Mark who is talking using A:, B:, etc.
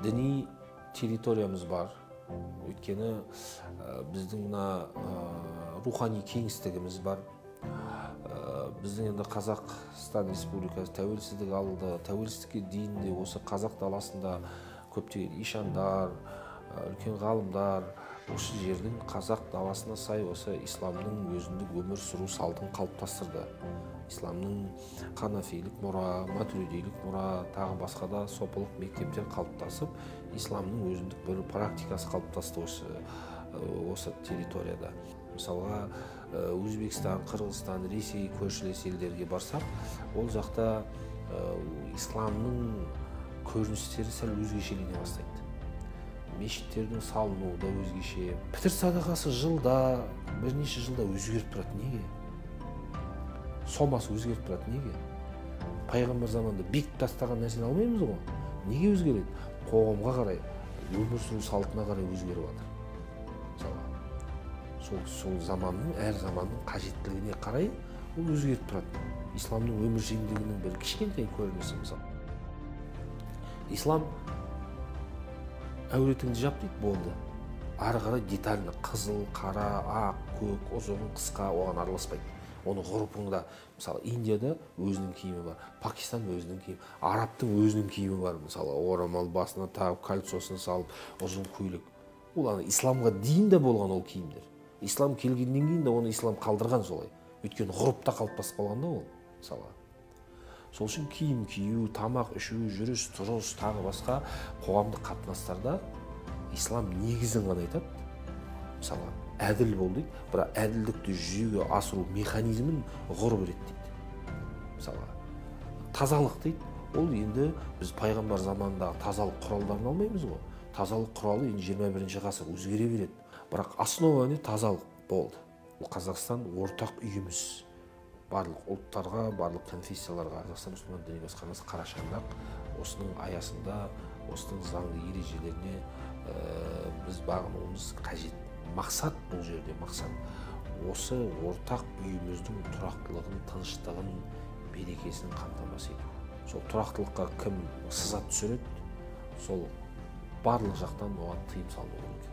A: Dini территориямыз бар. Өйткені біздің мына рухани кеңістігіміз бар. Біздің енді Қазақстан Республикасы тәуелсіздік алды. Тәуелсіздікке дейін де осы қазақ даласында көптеген ишандар, үлкен ғалымдар осы жердің қазақ даласына сай осы исламның өзіндік өмір сүру салтын қалыптастырды. Исламның ханафилік мұра, матуридилік мұра, тағы басқа да сопылық мектептер қалыптасып, исламның өзіндік бір практикасы қалыптасты осы территорияда. Мысалға, Өзбекстан, Қырғызстан, Ресей көршілес елдерге барсақ, ол жақта исламның көріністері сәл өзгешелене бастайды. Мешіттердің салынуы да өзгеше. Пітір садақасы жылда, бірнеше жылда өзгеріп тұрады. Неге? Сомасы өзгеріп тұрады. Неге? Пайғамбар заманында бекітіп тастаған нәрсені алмаймыз ғой. Неге өзгереді? Қоғамға қарай, өмір сүру салтына қарай өзгеріп жатыр. Сол заманның, әр заманның қажеттілігіне қарай ол өзгеріп тұрады. Исламның өміршеңдігінің бір кішкентай көрінісі мысалы. Ислам әуретіңді жап дейді, болды. Ары қарай детально қызыл, қара, ақ, көк, ұзын, қысқа оған араласпайды. Оның ғұрпында, мысалы, Индияда өзінің киімі бар, Пакистан өзінің киімі, Арабтың өзінің киімі бар, мысалы, орамал басына тағып, кольцосын салып, ұзын көйлек. Ол исламға дейін де болған ол киімдер. Ислам келгеннен кейін де оны ислам қалдырған солай. Өйткені ғұрыпта қалыптасып қалғанда ол, мысалы. Сол үшін киім кию, тамақ ішу, жүріс, тұрыс, тағы басқа қоғамдық қатынастарда ислам негізін ғана айтады. Мысалы, әділ бол дейді, бірақ әділдікті жүзеге асыру механизмін ғұрып рет дейді. Мысалы, тазалық дейді, ол енді біз пайғамбар заманындағы тазалық құралдарын алмаймыз ғой. Тазалық құралы енді 21-ші ғасыр өзгере береді. Бірақ основа не тазалық болды. Қазақстан ортақ үйіміз. Барлық ұлттарға, барлық конфессияларға Қазақстан мұсылман діни басқармасы қарашаңдақ осының аясында, осының заңды ережелеріне біз бағынуымыз қажет. Мақсат бұл жерде, мақсат осы ортақ үйіміздің тұрақтылығын, тыныштығын, берекесін қамтамасыз ету. Сол тұрақтылыққа кім сызат түсіреді, сол барлық жақтан оған тыйым салу керек.